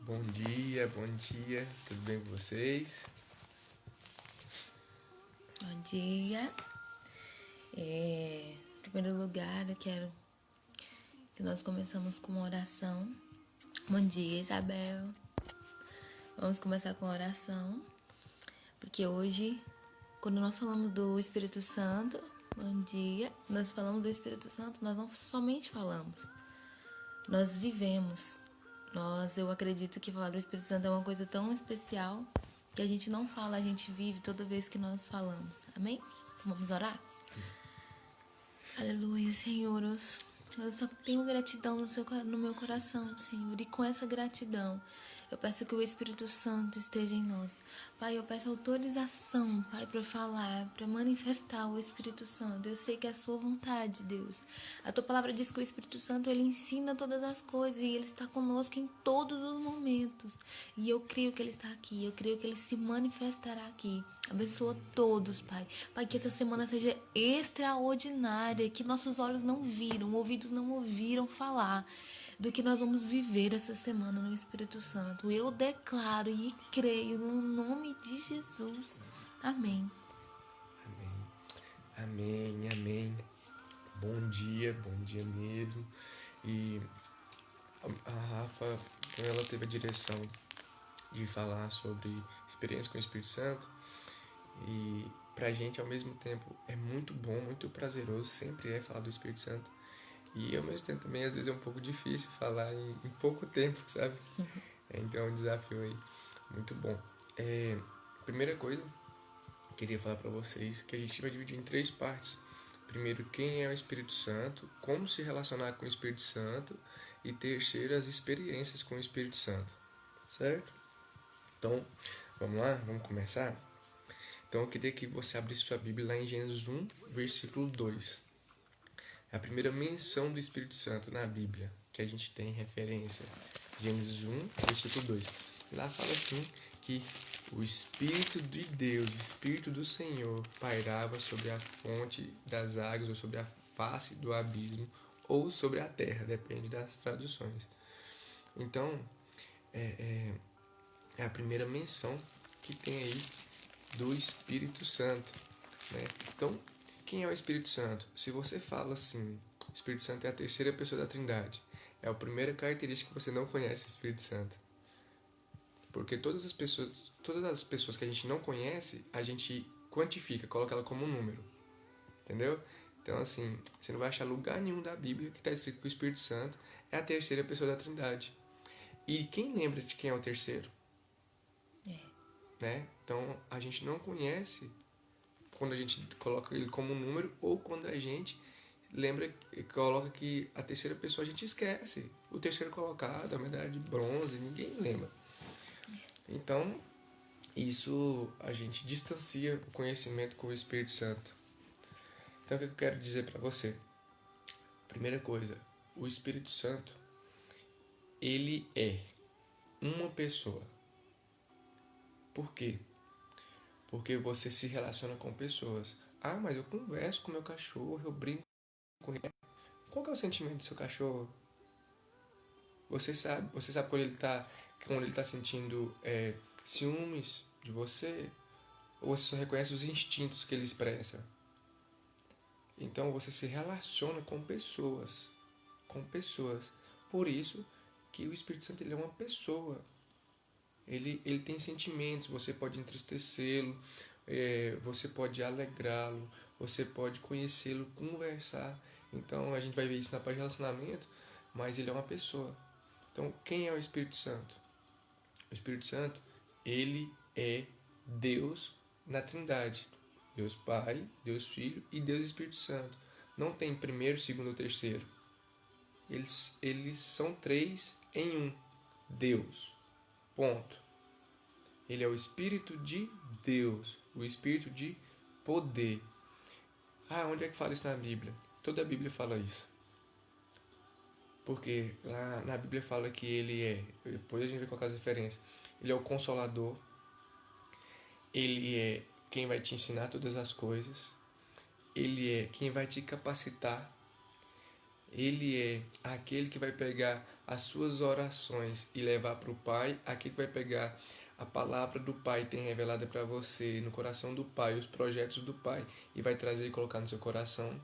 Bom dia, tudo bem com vocês? Bom dia. Em primeiro lugar, eu quero que nós começamos com uma oração. Bom dia, Isabel. Vamos começar com a oração, porque hoje, quando nós falamos do Espírito Santo, bom dia, nós falamos do Espírito Santo, nós não somente falamos, nós vivemos. Eu acredito que falar do Espírito Santo é uma coisa tão especial que a gente não fala, a gente vive toda vez que nós falamos. Amém? Vamos orar? Aleluia, Senhor. Eu só tenho gratidão no meu coração, Senhor. E com essa gratidão, eu peço que o Espírito Santo esteja em nós. Pai, eu peço autorização, Pai, para falar, para manifestar o Espírito Santo. Eu sei que é a sua vontade, Deus. A tua palavra diz que o Espírito Santo, ele ensina todas as coisas e ele está conosco em todos os momentos. E eu creio que ele está aqui. Eu creio que ele se manifestará aqui. Abençoa todos, Pai. Pai, que essa semana seja extraordinária, que nossos olhos não viram, ouvidos não ouviram falar do que nós vamos viver essa semana no Espírito Santo. Eu declaro e creio no nome de Jesus. Amém. Amém. Bom dia mesmo. E a Rafa, então ela teve a direção de falar sobre experiência com o Espírito Santo. E pra gente, ao mesmo tempo, é muito bom, muito prazeroso, sempre é falar do Espírito Santo. E ao mesmo tempo também, às vezes, é um pouco difícil falar em pouco tempo, sabe? Então é um desafio aí muito bom. Primeira coisa, queria falar para vocês que a gente vai dividir em 3 partes. Primeiro, quem é o Espírito Santo, como se relacionar com o Espírito Santo, e terceiro, as experiências com o Espírito Santo, certo? Então, vamos lá? Vamos começar? Então, eu queria que você abrisse sua Bíblia lá em Gênesis 1, versículo 2. É a primeira menção do Espírito Santo na Bíblia, que a gente tem referência. Gênesis 1, versículo 2. E lá fala assim que o Espírito de Deus, o Espírito do Senhor, pairava sobre a fonte das águas, ou sobre a face do abismo, ou sobre a terra, depende das traduções. Então, é a primeira menção que tem aí do Espírito Santo, né? Então, quem é o Espírito Santo? Se você fala assim, o Espírito Santo é a terceira pessoa da Trindade, é a primeira característica que você não conhece o Espírito Santo. Porque todas as pessoas que a gente não conhece, a gente quantifica, coloca ela como um número. Entendeu? Então, assim, você não vai achar lugar nenhum da Bíblia que está escrito que o Espírito Santo é a terceira pessoa da Trindade. E quem lembra de quem é o terceiro? Né? Então, a gente não conhece quando a gente coloca ele como um número, ou quando a gente lembra e coloca que a terceira pessoa a gente esquece. O terceiro colocado, a medalha de bronze, ninguém lembra. Então, isso a gente distancia o conhecimento com o Espírito Santo. Então, o que eu quero dizer para você? Primeira coisa, o Espírito Santo, ele é uma pessoa. Por quê? Porque você se relaciona com pessoas. Ah, mas eu converso com meu cachorro, eu brinco com ele. Qual que é o sentimento do seu cachorro? Você sabe quando ele está sentindo ciúmes de você? Ou você só reconhece os instintos que ele expressa? Então você se relaciona com pessoas. Com pessoas. Por isso que o Espírito Santo ele é uma pessoa. Ele tem sentimentos, você pode entristecê-lo, você pode alegrá-lo, você pode conhecê-lo, conversar. Então a gente vai ver isso na parte de relacionamento, mas ele é uma pessoa. Então quem é o Espírito Santo? O Espírito Santo, ele é Deus na Trindade. Deus Pai, Deus Filho e Deus Espírito Santo. Não tem primeiro, segundo ou terceiro. Eles são 3 em um. Deus. Ponto. Ele é o Espírito de Deus, o Espírito de poder. Ah, onde é que fala isso na Bíblia? Toda a Bíblia fala isso. Porque lá na Bíblia fala que ele é, depois a gente vai colocar as referências, ele é o Consolador, ele é quem vai te ensinar todas as coisas, ele é quem vai te capacitar, Ele é aquele que vai pegar as suas orações e levar para o Pai, aquele que vai pegar a palavra do Pai tem revelada para você no coração do Pai, os projetos do Pai, e vai trazer e colocar no seu coração.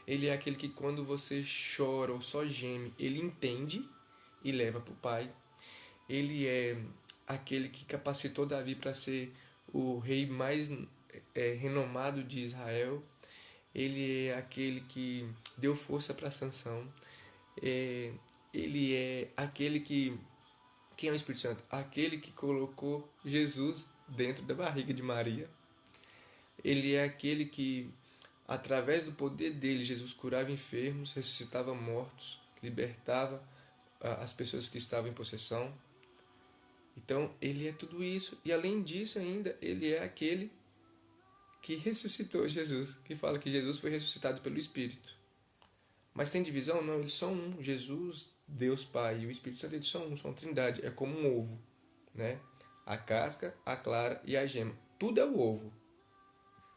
Ele é aquele que quando você chora ou só geme, ele entende e leva para o Pai. Ele é aquele que capacitou Davi para ser o rei mais renomado de Israel. Ele é aquele que deu força para Sansão. Ele é aquele que... Quem é o Espírito Santo? Aquele que colocou Jesus dentro da barriga de Maria. Ele é aquele que, através do poder dele, Jesus curava enfermos, ressuscitava mortos, libertava as pessoas que estavam em possessão. Então, ele é tudo isso. E além disso ainda, ele é aquele que ressuscitou Jesus, que fala que Jesus foi ressuscitado pelo Espírito. Mas tem divisão? Não, eles são um. Jesus, Deus Pai e o Espírito Santo, eles são um, são trindade. É como um ovo, né? A casca, a clara e a gema. Tudo é o ovo.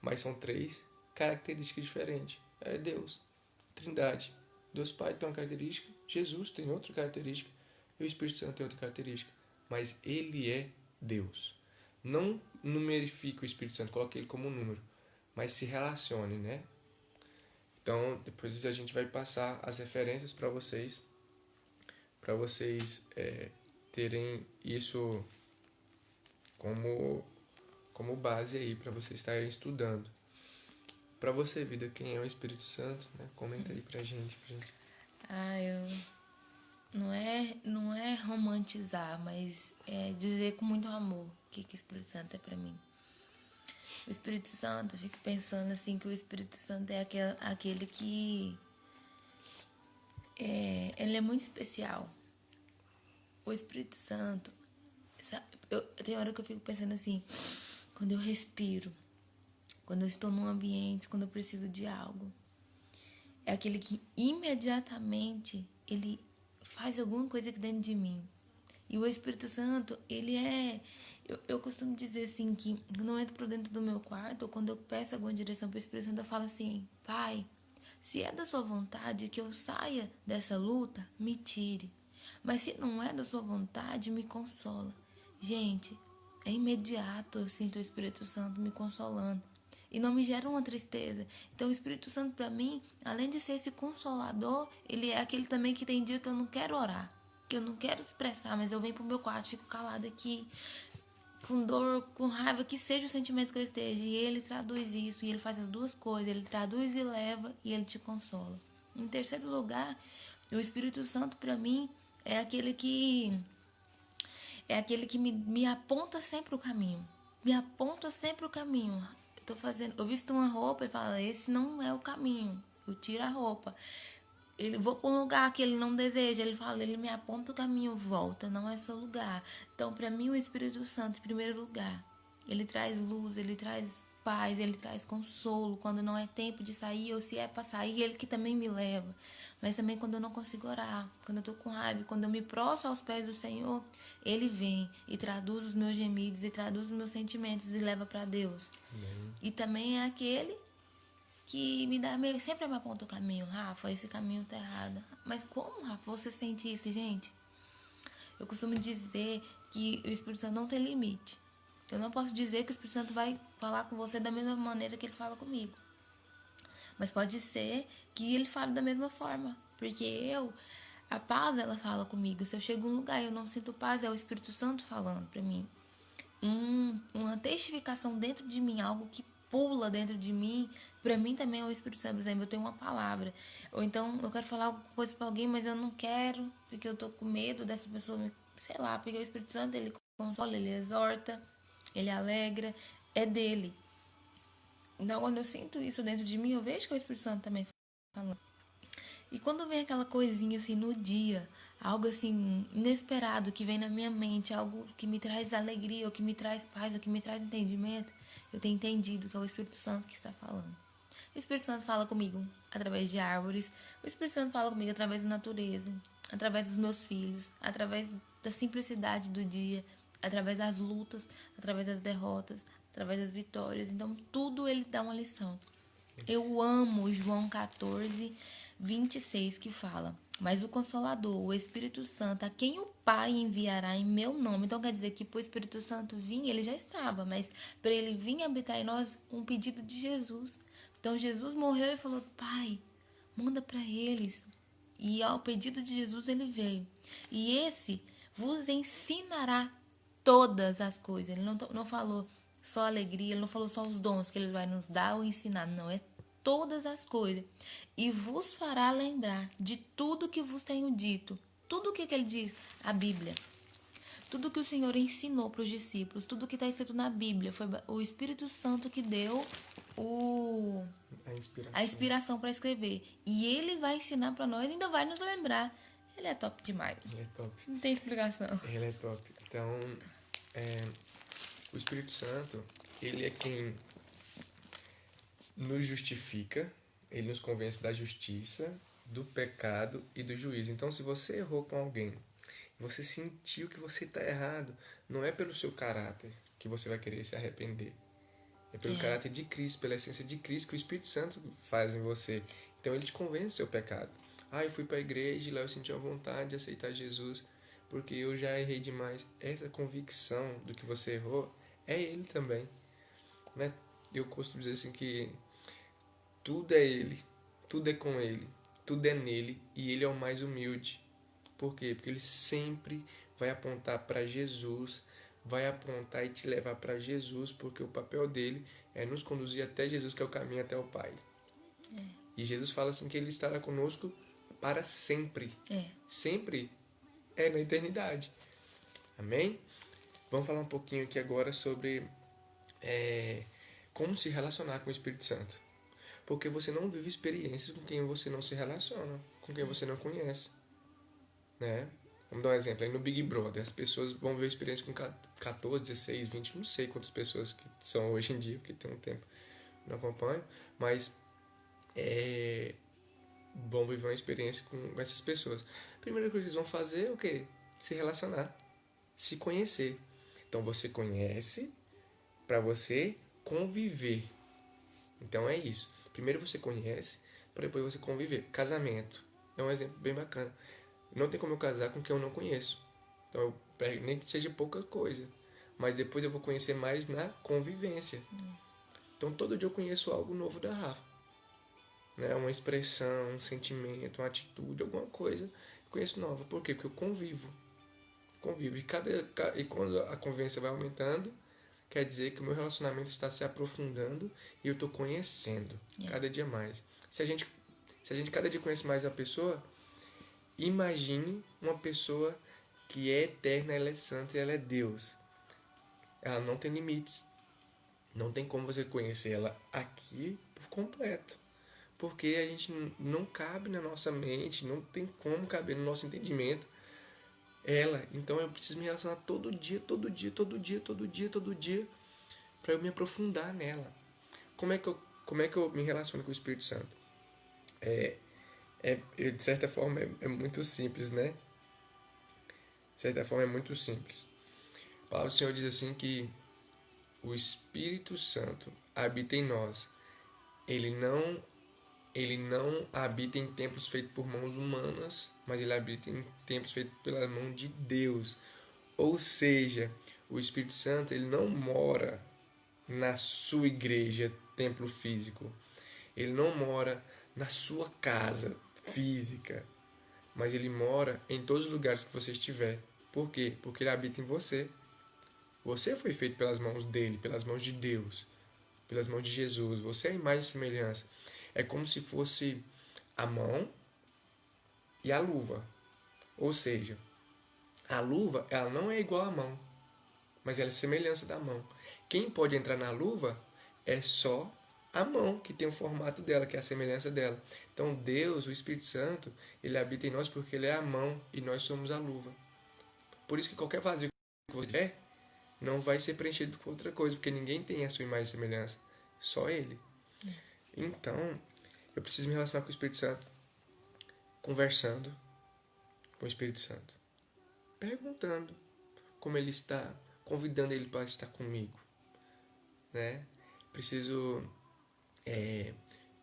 Mas são 3 características diferentes. É Deus, trindade. Deus Pai tem uma característica, Jesus tem outra característica e o Espírito Santo tem outra característica. Mas ele é Deus. Não numerifique o Espírito Santo, coloque ele como um número, mas se relacione, né? Então, depois a gente vai passar as referências para vocês terem isso como base aí, para vocês estarem estudando. Para você, vida, quem é o Espírito Santo, né? Comenta aí pra gente. Não é romantizar, mas é dizer com muito amor o que o Espírito Santo é pra mim. O Espírito Santo, eu fico pensando assim que o Espírito Santo é aquele que ele é muito especial. O Espírito Santo, sabe, tem hora que eu fico pensando assim, quando eu respiro, quando eu estou num ambiente, quando eu preciso de algo, é aquele que imediatamente ele faz alguma coisa aqui dentro de mim. E o Espírito Santo, ele é... Eu costumo dizer assim que quando eu entro por dentro do meu quarto, ou quando eu peço alguma direção para o Espírito Santo, eu falo assim: Pai, se é da sua vontade que eu saia dessa luta, me tire. Mas se não é da sua vontade, me consola. Gente, é imediato eu sinto o Espírito Santo me consolando. E não me gera uma tristeza. Então o Espírito Santo para mim, além de ser esse consolador, ele é aquele também que tem dia que eu não quero orar, que eu não quero expressar, mas eu venho pro meu quarto, fico calada aqui, com dor, com raiva, que seja o sentimento que eu esteja. E ele traduz isso, e ele faz as duas coisas. Ele traduz e leva, e ele te consola. Em terceiro lugar, o Espírito Santo para mim é aquele que me aponta sempre o caminho. Me aponta sempre o caminho. Eu visto uma roupa e falo, esse não é o caminho. Eu tiro a roupa. Vou para um lugar que ele não deseja. Ele me aponta o caminho, volta, não é seu lugar. Então, para mim, o Espírito Santo, em primeiro lugar, ele traz luz, ele traz paz, ele traz consolo. Quando não é tempo de sair, ou se é para sair, ele que também me leva. Mas também quando eu não consigo orar, quando eu tô com raiva, quando eu me prostro aos pés do Senhor, ele vem e traduz os meus gemidos, e traduz os meus sentimentos e leva para Deus. E também é aquele que sempre me aponta o caminho. Rafa, esse caminho tá errado. Mas como, Rafa, você sente isso, gente? Eu costumo dizer que o Espírito Santo não tem limite. Eu não posso dizer que o Espírito Santo vai falar com você da mesma maneira que ele fala comigo. Mas pode ser que ele fale da mesma forma. Porque a paz, ela fala comigo. Se eu chego em um lugar e eu não sinto paz, é o Espírito Santo falando pra mim. Uma testificação dentro de mim, algo que pula dentro de mim, pra mim também é o Espírito Santo. Por exemplo, eu tenho uma palavra, ou então eu quero falar alguma coisa pra alguém, mas eu não quero, porque eu tô com medo dessa pessoa, sei lá, porque o Espírito Santo, ele consola, ele exorta, ele alegra, é dele. Então, quando eu sinto isso dentro de mim, eu vejo que é o Espírito Santo também falando. E quando vem aquela coisinha assim no dia, algo assim inesperado que vem na minha mente, algo que me traz alegria, ou que me traz paz, ou que me traz entendimento, eu tenho entendido que é o Espírito Santo que está falando. O Espírito Santo fala comigo através de árvores, o Espírito Santo fala comigo através da natureza, através dos meus filhos, através da simplicidade do dia, através das lutas, através das derrotas, através das vitórias. Então tudo ele dá uma lição. Eu amo João 14, 26, que fala: mas o Consolador, o Espírito Santo, a quem o Pai enviará em meu nome. Então quer dizer que para o Espírito Santo vir, ele já estava, mas para ele vir habitar em nós, um pedido de Jesus. Então Jesus morreu e falou: Pai, manda para eles. E ao pedido de Jesus ele veio. E esse vos ensinará todas as coisas. Ele não falou só alegria, ele não falou só os dons que ele vai nos dar ou ensinar. Não, é todas as coisas. E vos fará lembrar de tudo que vos tenho dito. Tudo o que ele diz? A Bíblia. Tudo que o Senhor ensinou para os discípulos, tudo que está escrito na Bíblia, foi o Espírito Santo que deu a inspiração para escrever. E ele vai ensinar para nós, ainda vai nos lembrar. Ele é top demais. Ele é top. Não tem explicação. Ele é top. Então, o Espírito Santo, ele é quem nos justifica, ele nos convence da justiça, do pecado e do juízo. Então, se você errou com alguém, você sentiu que você está errado, não é pelo seu caráter que você vai querer se arrepender. É pelo caráter de Cristo, pela essência de Cristo que o Espírito Santo faz em você. Então ele te convence do seu pecado. Eu fui para a igreja e lá eu senti a vontade de aceitar Jesus porque eu já errei demais. Essa convicção do que você errou é ele também. Né? Eu costumo dizer assim que tudo é ele, tudo é com ele, tudo é nele e ele é o mais humilde. Por quê? Porque ele sempre vai apontar para Jesus, vai apontar e te levar para Jesus, porque o papel dele é nos conduzir até Jesus, que é o caminho até o Pai. E Jesus fala assim que ele estará conosco para sempre. Sempre é na eternidade. Amém? Vamos falar um pouquinho aqui agora sobre como se relacionar com o Espírito Santo. Porque você não vive experiências com quem você não se relaciona, com quem você não conhece. Né? Vamos dar um exemplo. Aí no Big Brother, as pessoas vão ver a experiência com 14, 16, 20, não sei quantas pessoas que são hoje em dia, porque tem um tempo que não acompanho, mas vão viver uma experiência com essas pessoas. A primeira coisa que eles vão fazer é o quê? Se relacionar, se conhecer. Então você conhece para você conviver. Então é isso. Primeiro você conhece, para depois você conviver. Casamento é um exemplo bem bacana. Não tem como eu casar com quem eu não conheço. Então eu pego, nem que seja pouca coisa. Mas depois eu vou conhecer mais na convivência. Então todo dia eu conheço algo novo da Rafa. Né? Uma expressão, um sentimento, uma atitude, alguma coisa. Eu conheço nova. Por quê? Porque eu convivo. E quando a convivência vai aumentando, quer dizer que o meu relacionamento está se aprofundando e eu estou conhecendo cada dia mais. Se a gente cada dia conhece mais a pessoa, imagine uma pessoa que é eterna, ela é santa e ela é Deus. Ela não tem limites. Não tem como você conhecer ela aqui por completo. Porque a gente não cabe na nossa mente, não tem como caber no nosso entendimento ela. Então eu preciso me relacionar todo dia, para eu me aprofundar nela. Como é que eu me relaciono com o Espírito Santo? De certa forma é muito simples, né? De certa forma é muito simples. A palavra do Senhor diz assim que o Espírito Santo habita em nós. Ele não habita em templos feitos por mãos humanas, mas ele habita em templos feitos pela mão de Deus. Ou seja, o Espírito Santo ele não mora na sua igreja, templo físico. Ele não mora na sua casa física, mas ele mora em todos os lugares que você estiver. Por quê? Porque ele habita em você. Você foi feito pelas mãos dele, pelas mãos de Deus, pelas mãos de Jesus. Você é a imagem e semelhança. É como se fosse a mão e a luva. Ou seja, a luva ela não é igual à mão, mas ela é semelhança da mão. Quem pode entrar na luva é só a mão, que tem o formato dela, que é a semelhança dela. Então Deus, o Espírito Santo, ele habita em nós porque ele é a mão e nós somos a luva. Por isso que qualquer vazio que você tiver não vai ser preenchido com outra coisa, porque ninguém tem a sua imagem e semelhança, só ele. Então, eu preciso me relacionar com o Espírito Santo, conversando com o Espírito Santo, perguntando como ele está, convidando ele para estar comigo, né? Preciso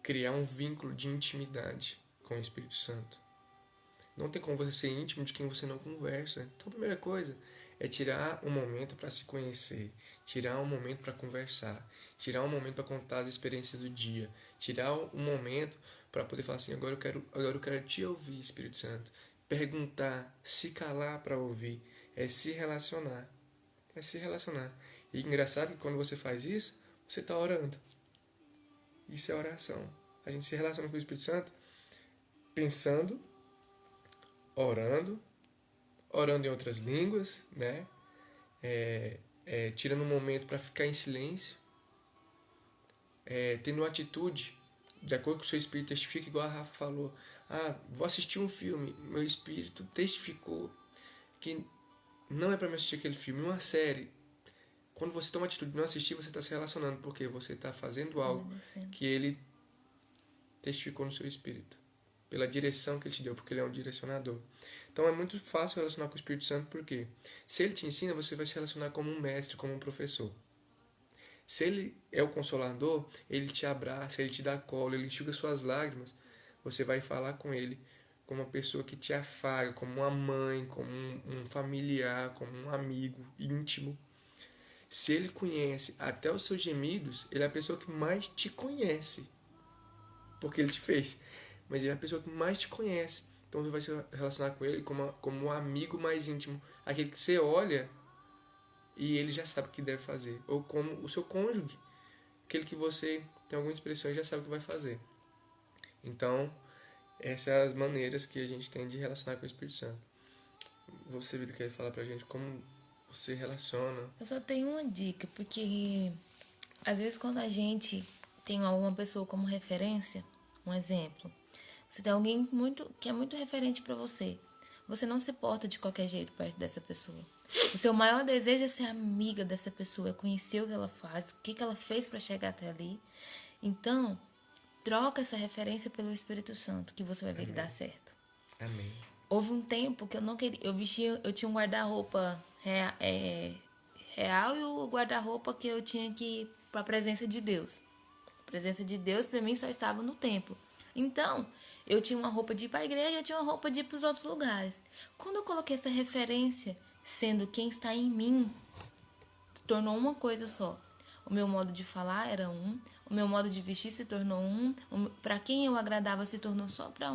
criar um vínculo de intimidade com o Espírito Santo. Não tem como você ser íntimo de quem você não conversa. Então a primeira coisa é tirar um momento para se conhecer, tirar um momento para conversar, tirar um momento para contar as experiências do dia, tirar um momento para poder falar assim, agora eu quero te ouvir, Espírito Santo. Perguntar, se calar para ouvir, é se relacionar. É se relacionar. E engraçado que quando você faz isso, você está orando. Isso é oração. A gente se relaciona com o Espírito Santo pensando, orando em outras línguas, né? Tirando um momento para ficar em silêncio, tendo uma atitude de acordo com o seu espírito testifica, igual a Rafa falou. Vou assistir um filme, meu espírito testificou que não é para me assistir aquele filme. Uma série, quando você toma a atitude de não assistir, você está se relacionando, porque você está fazendo algo que ele testificou no seu espírito, pela direção que ele te deu, porque ele é um direcionador. Então é muito fácil relacionar com o Espírito Santo, porque se ele te ensina, você vai se relacionar como um mestre, como um professor. Se ele é o consolador, ele te abraça, ele te dá colo, ele enxuga suas lágrimas. Você vai falar com ele como uma pessoa que te afaga, como uma mãe, como um familiar, como um amigo íntimo. Se ele conhece até os seus gemidos, ele é a pessoa que mais te conhece, porque ele te fez. Mas ele é a pessoa que mais te conhece. Então você vai se relacionar com ele como um amigo mais íntimo, aquele que você olha e ele já sabe o que deve fazer. Ou como o seu cônjuge, aquele que você tem alguma expressão e já sabe o que vai fazer. Então, essas são as maneiras que a gente tem de relacionar com o Espírito Santo. Você, Vida, quer falar pra gente como você relaciona? Eu só tenho uma dica, porque às vezes quando a gente tem alguma pessoa como referência, um exemplo, você tem alguém que é muito referente pra você, você não se porta de qualquer jeito perto dessa pessoa. O seu maior desejo é ser amiga dessa pessoa, é conhecer o que ela faz, o que ela fez pra chegar até ali. Então, troca essa referência pelo Espírito Santo, que você vai ver que dá certo. Amém. Houve um tempo que eu não queria, eu tinha um guarda-roupa real e o guarda-roupa que eu tinha que ir para a presença de Deus. A presença de Deus para mim só estava no templo. Então, eu tinha uma roupa de ir para a igreja e eu tinha uma roupa de ir para os outros lugares. Quando eu coloquei essa referência, sendo quem está em mim, tornou uma coisa só. O meu modo de falar era o meu modo de vestir se tornou para quem eu agradava se tornou só para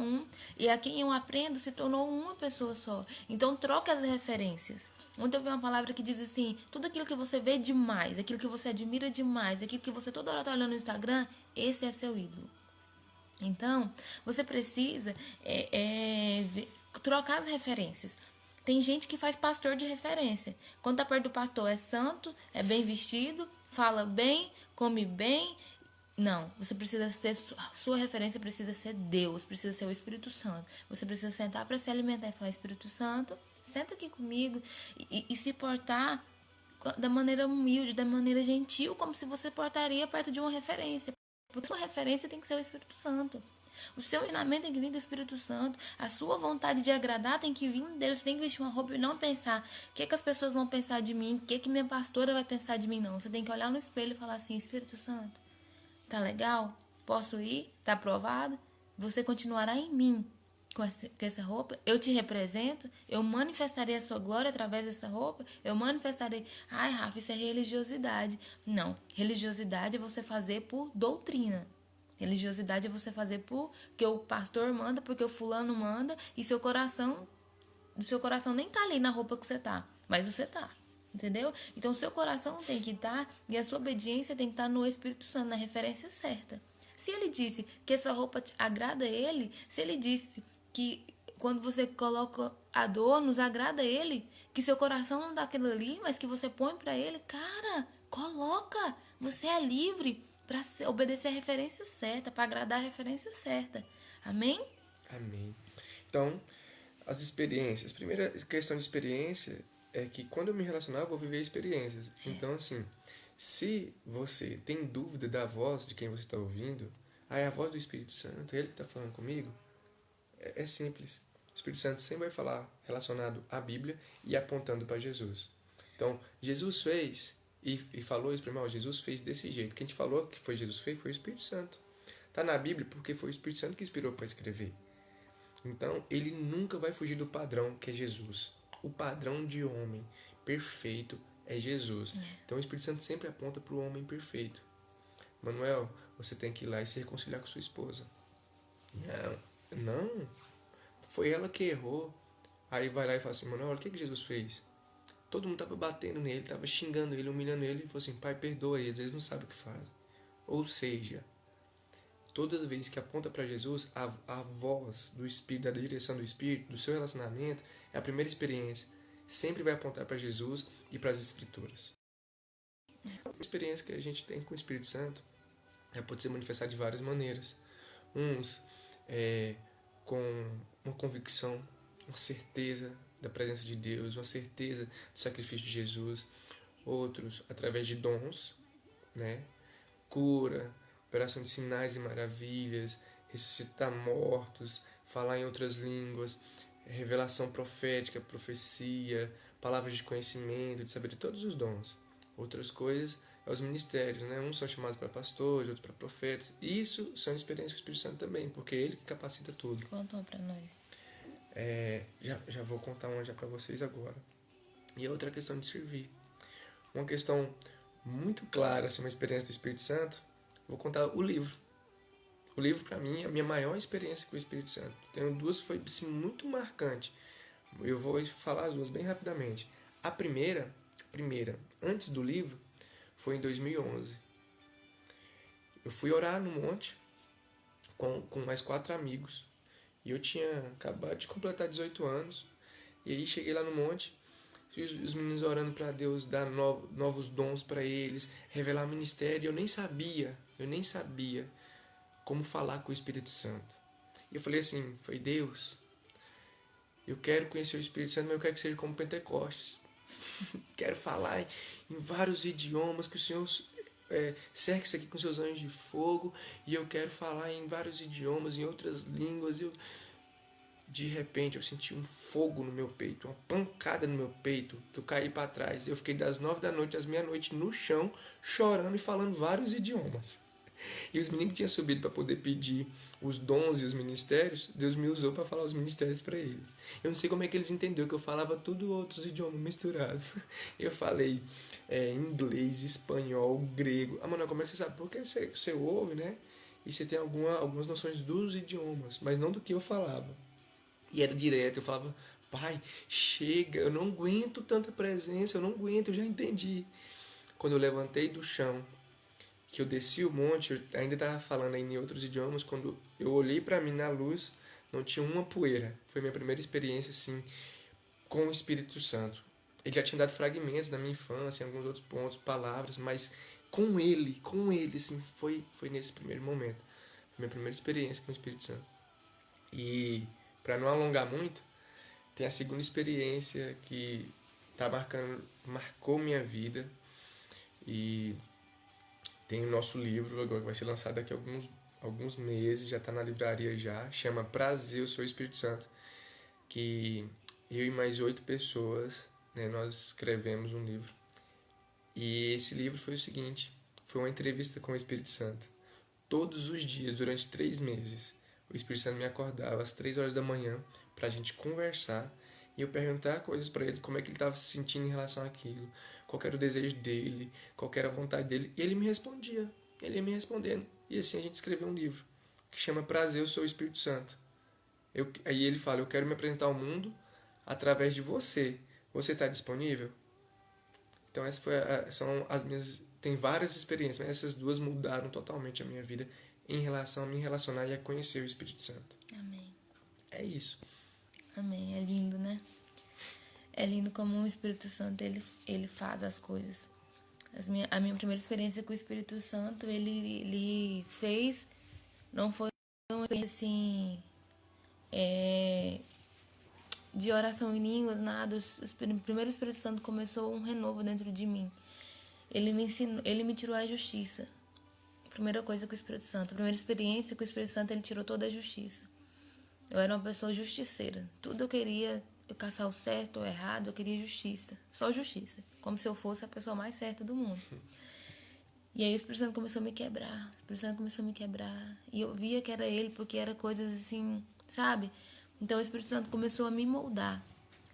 e a quem eu aprendo se tornou uma pessoa só. Então troca as referências. Ontem eu vi uma palavra que diz assim: tudo aquilo que você vê demais, aquilo que você admira demais, aquilo que você toda hora tá olhando no Instagram, esse é seu ídolo. Então, você precisa trocar as referências. Tem gente que faz pastor de referência. Quando tá perto do pastor é santo, é bem vestido, fala bem, come bem. Não, você precisa ser, sua referência precisa ser Deus, precisa ser o Espírito Santo. Você precisa sentar para se alimentar e falar: Espírito Santo, senta aqui comigo e se portar da maneira humilde, da maneira gentil, como se você portaria perto de uma referência. Porque sua referência tem que ser o Espírito Santo. O seu ensinamento tem que vir do Espírito Santo. A sua vontade de agradar tem que vir dele. Você tem que vestir uma roupa e não pensar o que as pessoas vão pensar de mim, o que minha pastora vai pensar de mim, não. Você tem que olhar no espelho e falar assim: Espírito Santo, tá legal? Posso ir? Tá aprovado? Você continuará em mim com essa roupa? Eu te represento? Eu manifestarei a sua glória através dessa roupa? Eu manifestarei... Ai, Rafa, isso é religiosidade. Não, religiosidade é você fazer por doutrina. Religiosidade é você fazer porque o pastor manda, porque o fulano manda, e seu coração nem tá ali na roupa que você tá, mas você tá, entendeu? Então o seu coração tem que estar e a sua obediência tem que estar no Espírito Santo, na referência certa. Se ele disse que essa roupa agrada a ele, se ele disse que quando você coloca adornos agrada a ele, que seu coração não dá aquilo ali, mas que você põe pra ele, cara, coloca, você é livre para obedecer a referência certa, para agradar a referência certa. Amém? Amém. Então, as experiências. Primeira questão de experiência é que quando eu me relacionar, eu vou viver experiências. Então, assim, se você tem dúvida da voz de quem você está ouvindo, é a voz do Espírito Santo, ele que está falando comigo, é simples. O Espírito Santo sempre vai falar relacionado à Bíblia e apontando para Jesus. Então, Jesus fez... E falou isso para mim: Jesus fez desse jeito. Quem te falou que foi Jesus fez foi o Espírito Santo. Está na Bíblia porque foi o Espírito Santo que inspirou para escrever. Então, ele nunca vai fugir do padrão que é Jesus. O padrão de homem perfeito é Jesus. Então, o Espírito Santo sempre aponta para o homem perfeito. Manuel, você tem que ir lá e se reconciliar com sua esposa. Não. Foi ela que errou. Aí vai lá e fala assim, Manuel, olha o que Jesus fez. Todo mundo estava batendo nele, estava xingando ele, humilhando ele. E falou assim, pai, perdoa eles, eles não sabem o que fazem. Ou seja, todas as vezes que aponta para Jesus, a voz do Espírito, da direção do Espírito, do seu relacionamento, é a primeira experiência. Sempre vai apontar para Jesus e para as Escrituras. A experiência que a gente tem com o Espírito Santo pode ser manifestada de várias maneiras. Uns com uma convicção, uma certeza da presença de Deus, uma certeza do sacrifício de Jesus. Outros através de dons, né? Cura, operação de sinais e maravilhas, ressuscitar mortos, falar em outras línguas, revelação profética, profecia, palavras de conhecimento, de saber de todos os dons. Outras coisas é os ministérios, né? Uns são chamados para pastores, outros para profetas. Isso são experiências com o Espírito Santo também, porque é ele que capacita tudo. Contou para nós. Já vou contar uma já para vocês agora. E a outra questão de servir. Uma questão muito clara, assim, uma experiência do Espírito Santo, vou contar o livro. O livro, para mim, é a minha maior experiência com o Espírito Santo. Tenho duas que foi assim, muito marcante. Eu vou falar as duas bem rapidamente. A primeira, antes do livro, foi em 2011. Eu fui orar no monte com mais 4 amigos. E eu tinha acabado de completar 18 anos. E aí cheguei lá no monte, os meninos orando para Deus dar novos dons para eles, revelar ministério. Eu nem sabia como falar com o Espírito Santo. E eu falei assim, foi Deus, eu quero conhecer o Espírito Santo, mas eu quero que seja como Pentecostes. Quero falar em vários idiomas, que o Senhor cerque isso aqui com seus anjos de fogo, e eu quero falar em vários idiomas, em outras línguas. De repente eu senti um fogo no meu peito, uma pancada no meu peito, que eu caí para trás. Eu fiquei das 9 da noite às meia-noite no chão, chorando e falando vários idiomas. E os meninos que tinham subido para poder pedir os dons e os ministérios, Deus me usou para falar os ministérios para eles. Eu não sei como é que eles entenderam que eu falava tudo outros idiomas misturados. Eu falei inglês, espanhol, grego. Mano, como é que você sabe? Porque você ouve, né? E você tem algumas noções dos idiomas, mas não do que eu falava. E era direto, eu falava, pai, chega, eu não aguento tanta presença, eu não aguento, eu já entendi. Quando eu levantei do chão, que eu desci o monte, eu ainda estava falando em outros idiomas, quando eu olhei para mim na luz, não tinha uma poeira. Foi minha primeira experiência, assim, com o Espírito Santo. Ele já tinha dado fragmentos da minha infância, em alguns outros pontos, palavras, mas com ele, assim, foi nesse primeiro momento. Foi minha primeira experiência com o Espírito Santo. E, para não alongar muito, tem a segunda experiência que marcou minha vida. E tem o nosso livro agora que vai ser lançado daqui a alguns meses, já está na livraria já, chama Prazer, eu sou o Espírito Santo, que eu e mais 8 pessoas, né, nós escrevemos um livro. E esse livro foi o seguinte, foi uma entrevista com o Espírito Santo. Todos os dias, durante 3 meses, o Espírito Santo me acordava às 3 horas da manhã para a gente conversar e eu perguntar coisas para ele, como é que ele estava se sentindo em relação àquilo, qual era o desejo dele, qual era a vontade dele, e ele me respondia, ele ia me respondendo. E assim a gente escreveu um livro que chama Prazer, eu sou o Espírito Santo. Aí ele fala, eu quero me apresentar ao mundo através de você. Você está disponível? Então essas são as minhas... Tem várias experiências, mas essas duas mudaram totalmente a minha vida em relação a me relacionar e a conhecer o Espírito Santo. Amém. É isso. Amém. É lindo, né? É lindo como o Espírito Santo, ele faz as coisas. A minha primeira experiência com o Espírito Santo, ele fez... Não foi uma experiência assim... de oração em línguas, nada. O primeiro Espírito Santo começou um renovo dentro de mim. Ele me ensinou, ele me tirou a justiça. Primeira coisa com o Espírito Santo. A primeira experiência com o Espírito Santo, ele tirou toda a justiça. Eu era uma pessoa justiceira. Tudo eu queria, eu caçar o certo ou o errado, eu queria justiça. Só justiça. Como se eu fosse a pessoa mais certa do mundo. E aí o Espírito Santo começou a me quebrar. O Espírito Santo começou a me quebrar. E eu via que era ele, porque era coisas assim, sabe? Então o Espírito Santo começou a me moldar.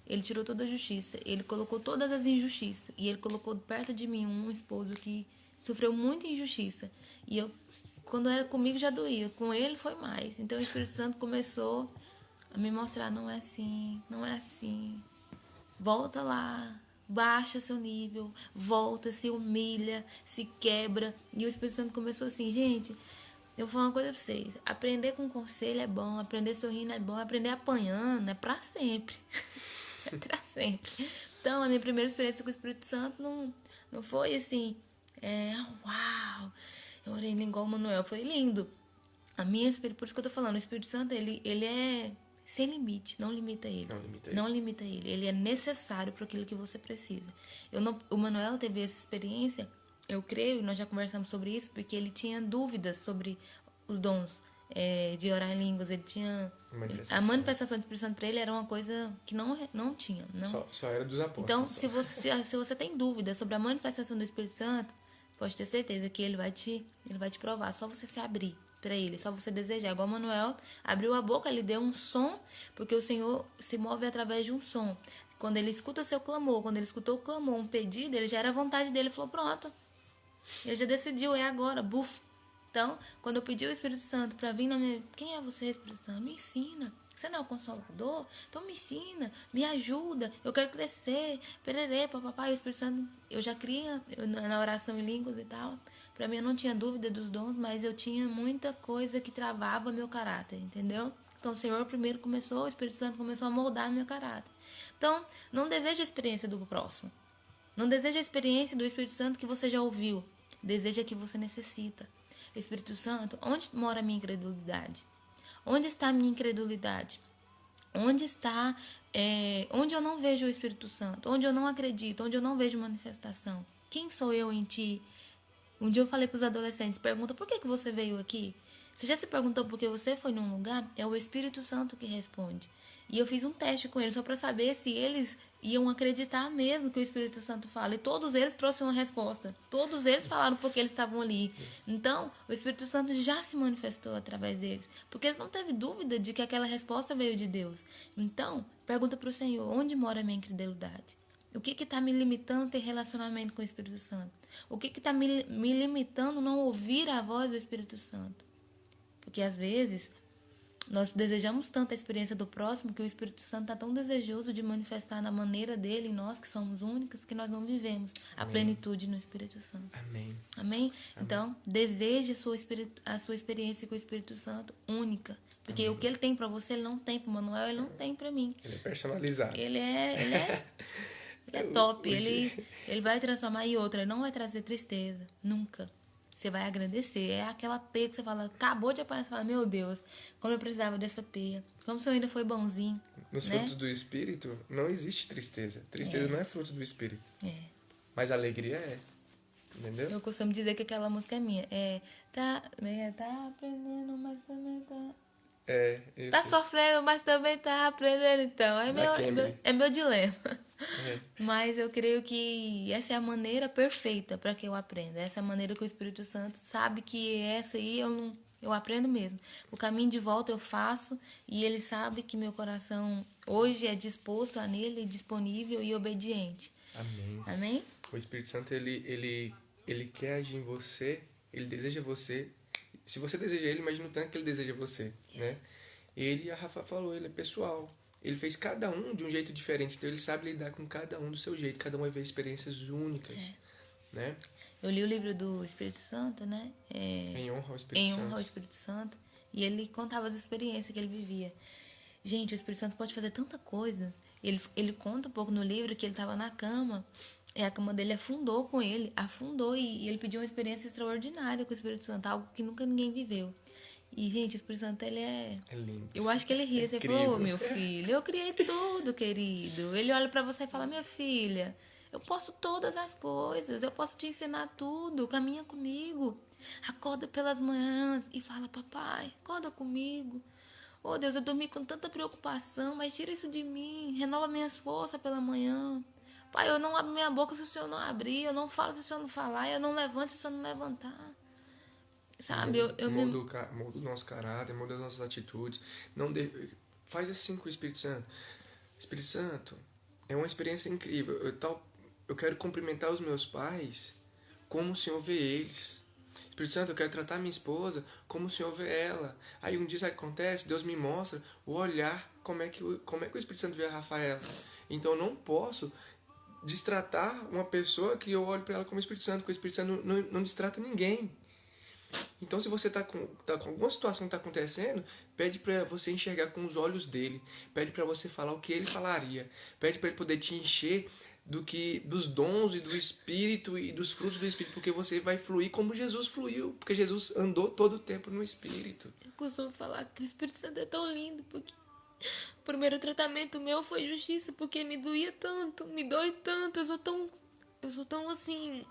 Ele tirou toda a justiça, ele colocou todas as injustiças. E ele colocou perto de mim um esposo que sofreu muita injustiça. E eu, quando era comigo, já doía. Com ele foi mais. Então o Espírito Santo começou a me mostrar, não é assim, não é assim. Volta lá, baixa seu nível, volta, se humilha, se quebra. E o Espírito Santo começou assim, gente, eu vou falar uma coisa pra vocês. Aprender com conselho é bom, aprender sorrindo é bom, aprender apanhando é pra sempre. É pra sempre. Então, a minha primeira experiência com o Espírito Santo não foi assim, uau, eu orei em língua igual o Manuel, foi lindo. A minha experiência, por isso que eu tô falando, o Espírito Santo, ele é sem limite, não limita ele. Não limita ele. Não limita ele. Ele é necessário para aquilo que você precisa. O Manuel teve essa experiência, eu creio, e nós já conversamos sobre isso, porque ele tinha dúvidas sobre os dons de orar em línguas. Ele tinha... A manifestação do Espírito Santo para ele era uma coisa que não tinha. Não. Só era dos apóstolos. Então, se você tem dúvida sobre a manifestação do Espírito Santo, pode ter certeza que ele vai te provar. Só você se abrir para ele, só você desejar. Igual Manuel abriu a boca, ele deu um som, porque o Senhor se move através de um som. Quando ele escuta seu clamor, quando ele escutou o clamor, um pedido, ele já era a vontade dele, falou, pronto. Ele já decidiu, é agora, buf. Então, quando eu pedi o Espírito Santo para vir na minha... Quem é você, Espírito Santo? Me ensina. Você não é o Consolador? Então me ensina, me ajuda. Eu quero crescer. Pererê, papapá. E o Espírito Santo, eu já cria na oração em línguas e tal. Para mim, eu não tinha dúvida dos dons, mas eu tinha muita coisa que travava meu caráter, entendeu? Então, o Senhor primeiro começou, o Espírito Santo começou a moldar meu caráter. Então, não deseja a experiência do próximo. Não deseja a experiência do Espírito Santo que você já ouviu. Deseja a que você necessita. Espírito Santo, onde mora a minha incredulidade? Onde está a minha incredulidade? Onde está... onde eu não vejo o Espírito Santo? Onde eu não acredito? Onde eu não vejo manifestação? Quem sou eu em ti? Um dia eu falei para os adolescentes, pergunta, por que você veio aqui? Você já se perguntou por que você foi num lugar? É o Espírito Santo que responde. E eu fiz um teste com eles só para saber se eles iam acreditar mesmo que o Espírito Santo fala. E todos eles trouxeram uma resposta. Todos eles falaram porque eles estavam ali. Então, o Espírito Santo já se manifestou através deles. Porque eles não teve dúvida de que aquela resposta veio de Deus. Então, pergunta para o Senhor, onde mora a minha incredulidade? O que está me limitando a ter relacionamento com o Espírito Santo? O que está me limitando a não ouvir a voz do Espírito Santo? Porque às vezes nós desejamos tanto a experiência do próximo que o Espírito Santo está tão desejoso de manifestar na maneira dele em nós, que somos únicos, que nós não vivemos a plenitude no Espírito Santo. Amém. Amém? Então, deseje a sua experiência com o Espírito Santo única. Porque o que ele tem para você, ele não tem para o Manuel, ele não tem para mim. Ele é personalizado. Ele é top. Ele vai transformar em outra. Ele não vai trazer tristeza. Nunca. Você vai agradecer. É aquela peia que você fala, acabou de apanhar, você fala, meu Deus, como eu precisava dessa peia. Como o Senhor ainda foi bonzinho. Nos frutos do Espírito não existe tristeza. Tristeza não é fruto do Espírito. Mas alegria é. Entendeu? Eu costumo dizer que aquela música é minha. Tá aprendendo, mas também tá... Tá sofrendo, mas também tá aprendendo, então. É meu dilema. Mas eu creio que essa é a maneira perfeita para que eu aprenda. Essa é a maneira que o Espírito Santo sabe que essa aí eu aprendo mesmo. O caminho de volta eu faço e ele sabe que meu coração hoje é disposto a nele, disponível e obediente. Amém. Amém? O Espírito Santo, ele quer agir em você, ele deseja você. Se você deseja ele, imagina o tanto que ele deseja você, né? Ele, a Rafa falou, ele é pessoal. Ele fez cada um de um jeito diferente, então ele sabe lidar com cada um do seu jeito. Cada um vai ver experiências únicas, né? Eu li o livro do Espírito Santo, né? Em honra ao Espírito Santo. Em honra ao Espírito Santo. E ele contava as experiências que ele vivia. Gente, o Espírito Santo pode fazer tanta coisa. Ele conta um pouco no livro que ele estava na cama e a cama dele afundou com ele. Afundou e ele pediu uma experiência extraordinária com o Espírito Santo. Algo que nunca ninguém viveu. E, gente, o Espírito Santo, ele é lindo. Eu acho que ele ria. Você falou, meu filho, eu criei tudo, querido. Ele olha pra você e fala, minha filha, eu posso todas as coisas. Eu posso te ensinar tudo. Caminha comigo. Acorda pelas manhãs e fala, papai, acorda comigo. Oh, Deus, eu dormi com tanta preocupação, mas tira isso de mim. Renova minhas forças pela manhã. Pai, eu não abro minha boca se o Senhor não abrir. Eu não falo se o Senhor não falar. Eu não levanto se o Senhor não levantar. Sabe? Molda o nosso caráter, molda as nossas atitudes. Faz assim com o Espírito Santo. Espírito Santo, é uma experiência incrível. Eu quero cumprimentar os meus pais como o Senhor vê eles. Espírito Santo, eu quero tratar minha esposa como o Senhor vê ela. Aí um dia isso acontece, Deus me mostra o olhar, como é que o Espírito Santo vê a Rafaela. Então eu não posso destratar uma pessoa que eu olho para ela como Espírito Santo, porque o Espírito Santo não destrata ninguém. Então, se você tá com alguma situação que está acontecendo, pede para você enxergar com os olhos dele. Pede para você falar o que ele falaria. Pede para ele poder te encher dos dons e do Espírito e dos frutos do Espírito, porque você vai fluir como Jesus fluiu, porque Jesus andou todo o tempo no Espírito. Eu costumo falar que o Espírito Santo é tão lindo, porque o primeiro tratamento meu foi justiça, porque me doía tanto, me dói tanto, eu sou tão assim...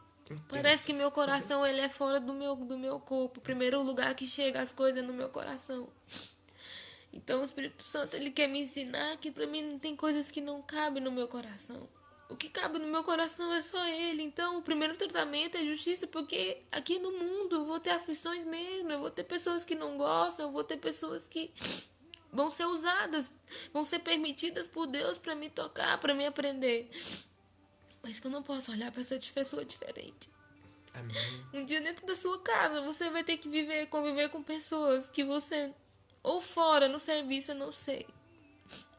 Parece que meu coração ele é fora do meu corpo. O primeiro lugar que chega as coisas é no meu coração. Então o Espírito Santo ele quer me ensinar que para mim não tem coisas que não cabem no meu coração. O que cabe no meu coração é só ele. Então o primeiro tratamento é justiça, porque aqui no mundo eu vou ter aflições mesmo. Eu vou ter pessoas que não gostam, eu vou ter pessoas que vão ser usadas, vão ser permitidas por Deus para me tocar, para me aprender. Mas que eu não posso olhar para essa pessoa diferente. Amém. Um dia dentro da sua casa, você vai ter que conviver com pessoas que você... Ou fora, no serviço, eu não sei.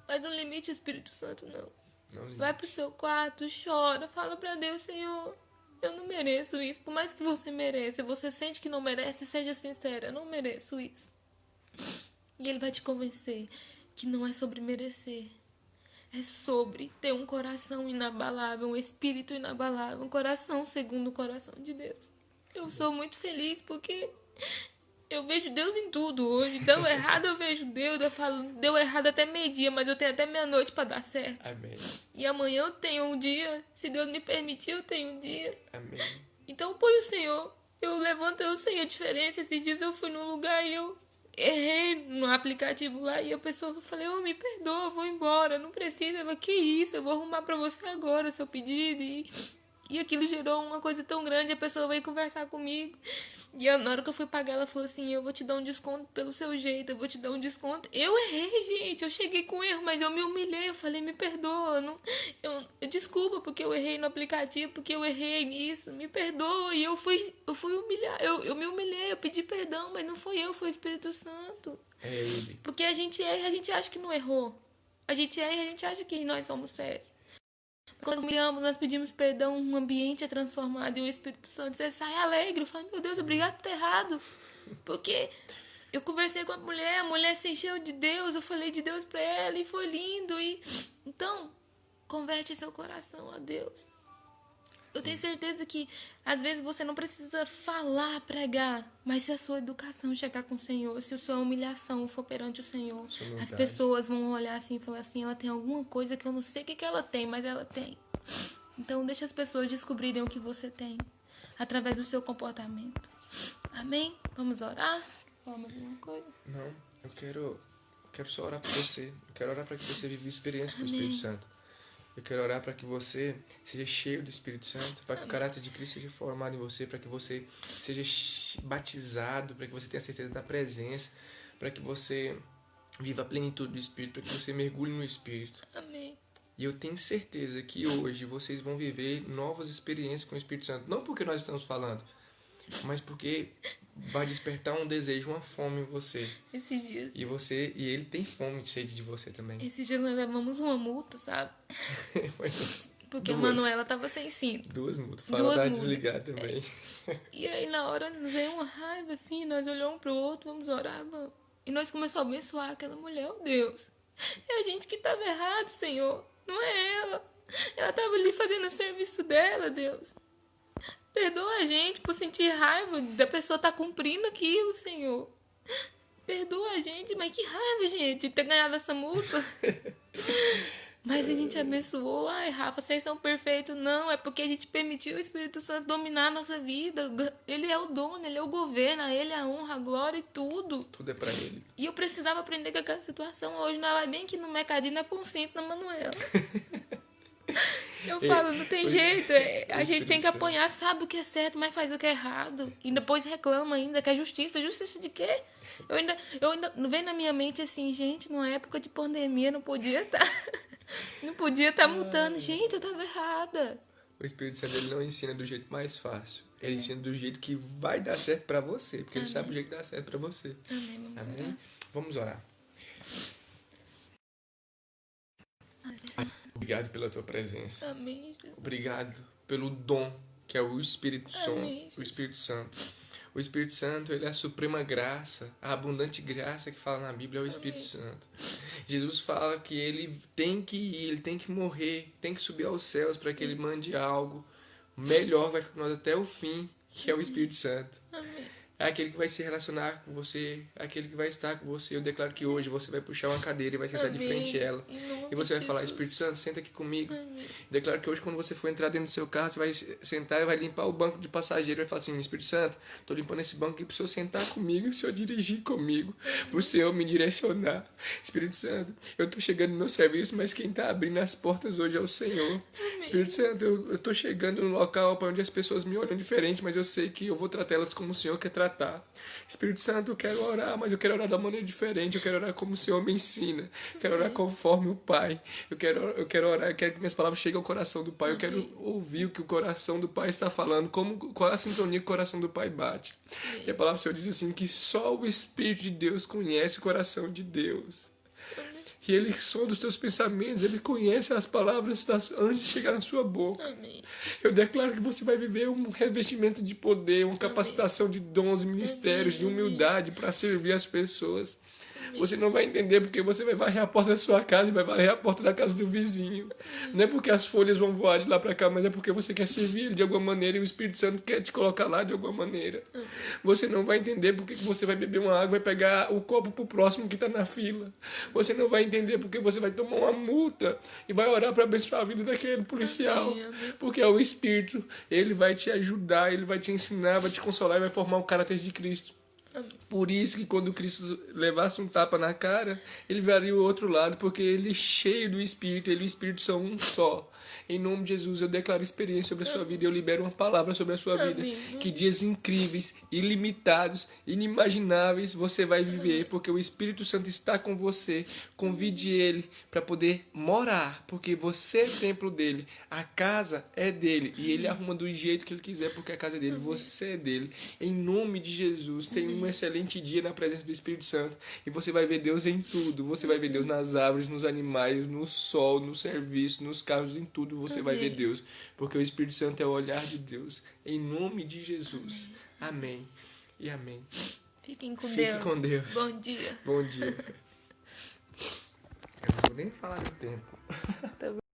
Mas não limite o Espírito Santo, não. Vai pro seu quarto, chora, fala para Deus, Senhor, eu não mereço isso. Por mais que você mereça, você sente que não merece, seja sincera, eu não mereço isso. E Ele vai te convencer que não é sobre merecer. É sobre ter um coração inabalável, um espírito inabalável, um coração segundo o coração de Deus. Eu sou muito feliz porque eu vejo Deus em tudo hoje. Deu errado, eu vejo Deus. Eu falo, deu errado até meio-dia, mas eu tenho até meia-noite para dar certo. Amém. E amanhã eu tenho um dia. Se Deus me permitir, eu tenho um dia. Amém. Então põe o Senhor. Eu levanto, eu sei a diferença. Esses dias eu fui num lugar e eu errei no aplicativo lá e a pessoa falou, oh, me perdoa, eu vou embora, não precisa. Eu falei, que isso, eu vou arrumar pra você agora o seu pedido. E aquilo gerou uma coisa tão grande, a pessoa veio conversar comigo. E na hora que eu fui pagar, ela falou assim, eu vou te dar um desconto pelo seu jeito, eu vou te dar um desconto. Eu errei, gente, eu cheguei com erro, mas eu me humilhei, eu falei, me perdoa. Eu desculpa porque eu errei no aplicativo, porque eu errei nisso, me perdoa. E eu fui humilhar, eu me humilhei, eu pedi perdão, mas não foi eu, foi o Espírito Santo. É Ele. Porque a gente erra, a gente acha que não errou. A gente erra, a gente acha que nós somos sérios. Quando nós humilhamos, nós pedimos perdão, um ambiente é transformado e o Espírito Santo, você sai alegre. Eu falo, meu Deus, obrigado por ter errado. Porque eu conversei com a mulher se encheu de Deus, eu falei de Deus pra ela e foi lindo. Então, converte seu coração a Deus. Eu tenho certeza que às vezes você não precisa falar, pregar, mas se a sua educação chegar com o Senhor, se a sua humilhação for perante o Senhor, as pessoas vão olhar assim e falar assim, ela tem alguma coisa que eu não sei o que ela tem, mas ela tem. Então deixa as pessoas descobrirem o que você tem através do seu comportamento. Amém? Vamos orar? Vamos alguma coisa? Não, eu quero só orar por você. Eu quero orar para que você viva experiência com o Espírito Santo. Eu quero orar para que você seja cheio do Espírito Santo, para que o caráter de Cristo seja formado em você, para que você seja batizado, para que você tenha certeza da presença, para que você viva a plenitude do Espírito, para que você mergulhe no Espírito. Amém. E eu tenho certeza que hoje vocês vão viver novas experiências com o Espírito Santo. Não porque nós estamos falando, mas porque vai despertar um desejo, uma fome em você. Esses dias. E ele tem fome e sede de você também. Esses dias nós levamos uma multa, sabe? Porque a Manuela tava sem cinto. 2 multas. Fala da desligar também. E aí na hora nos veio uma raiva assim, nós olhamos um pro outro, vamos orar, vamos. E nós começamos a abençoar aquela mulher, oh Deus. É a gente que tava errado, Senhor. Não é ela. Ela tava ali fazendo o serviço dela, Deus. Perdoa a gente por sentir raiva da pessoa estar cumprindo aquilo, Senhor. Perdoa a gente, mas que raiva, gente, de ter ganhado essa multa. Mas a gente abençoou. Ai, Rafa, vocês são perfeitos. Não, é porque a gente permitiu o Espírito Santo dominar a nossa vida. Ele é o dono, ele é o governo, ele é a honra, a glória e tudo. Tudo é pra ele. E eu precisava aprender com aquela situação. Hoje não vai bem que no mercadinho não é pão cinto na Manuela. Eu E- falo, não tem o- jeito. o A gente tem Espírito que Santo. apanhar, sabe o que é certo, mas faz o que é errado. E depois reclama ainda que é justiça. Justiça de quê? Eu ainda não vem na minha mente assim, gente, numa época de pandemia não podia estar. Não podia estar multando. Gente, eu tava errada. O Espírito Santo ele não ensina do jeito mais fácil. Ele ensina do jeito que vai dar certo pra você. Porque ele sabe o jeito que dá certo pra você. Amém, vamos Amém? orar. Vamos orar. Obrigado pela tua presença. Amém, Jesus. Obrigado pelo dom que é o Espírito Santo. Amém, O Espírito Santo. O Espírito Santo, ele é a suprema graça, a abundante graça que fala na Bíblia é o Espírito Santo. Jesus fala que ele tem que ir, ele tem que morrer, tem que subir aos céus para que ele mande algo melhor, vai ficar com nós até o fim, que é o Espírito Santo. Amém. É aquele que vai se relacionar com você, é aquele que vai estar com você. Eu declaro que hoje você vai puxar uma cadeira e vai sentar de Amém. frente a ela. Em nome E você vai de falar, Jesus. Espírito Santo, senta aqui comigo. Amém. Declaro que hoje, quando você for entrar dentro do seu carro, você vai sentar e vai limpar o banco de passageiro e vai falar assim, Espírito Santo, tô limpando esse banco aqui pro senhor sentar comigo e o senhor dirigir comigo, pro senhor me direcionar. Espírito Santo, eu tô chegando no meu serviço, mas quem tá abrindo as portas hoje é o Senhor. Espírito Santo, eu tô chegando no local para onde as pessoas me olham diferente, mas eu sei que eu vou tratar elas como o Senhor quer tratar. Espírito Santo, eu quero orar, mas eu quero orar da maneira diferente, eu quero orar como o Senhor me ensina, eu quero orar conforme o Pai, eu quero orar, eu quero que minhas palavras cheguem ao coração do Pai, eu quero ouvir o que o coração do Pai está falando, qual é a sintonia que o coração do Pai bate. E a palavra do Senhor diz assim, que só o Espírito de Deus conhece o coração de Deus. E Ele sonda os teus pensamentos, Ele conhece as palavras antes de chegar na sua boca. Amém. Eu declaro que você vai viver um revestimento de poder, uma capacitação de dons, ministérios, de humildade para servir as pessoas. Você não vai entender porque você vai varrer a porta da sua casa e vai varrer a porta da casa do vizinho. Não é porque as folhas vão voar de lá para cá, mas é porque você quer servir ele de alguma maneira e o Espírito Santo quer te colocar lá de alguma maneira. Você não vai entender porque você vai beber uma água e vai pegar o copo pro próximo que está na fila. Você não vai entender porque você vai tomar uma multa e vai orar para abençoar a vida daquele policial. Amém, amém. Porque é o Espírito, ele vai te ajudar, ele vai te ensinar, vai te consolar e vai formar o caráter de Cristo. Por isso que quando Cristo levasse um tapa na cara, ele veria o outro lado, porque ele é cheio do Espírito, ele e o Espírito são um só. Em nome de Jesus, eu declaro experiência sobre a sua vida, eu libero uma palavra sobre a sua vida, Amém. que dias incríveis, ilimitados, inimagináveis você vai viver, porque o Espírito Santo está com você. Convide ele para poder morar, porque você é templo dele, a casa é dele, e ele arruma do jeito que ele quiser, porque a casa é dele, você é dele. Em nome de Jesus, tenha um excelente dia na presença do Espírito Santo, e você vai ver Deus em tudo. Você vai ver Deus nas árvores, nos animais, no sol, no serviço, nos carros, em tudo você vai ver Deus, porque o Espírito Santo é o olhar de Deus. Em nome de Jesus. Amém. E amém. Fiquem com Fique Deus. com Deus. Bom dia. Bom dia. Eu não vou nem falar do tempo.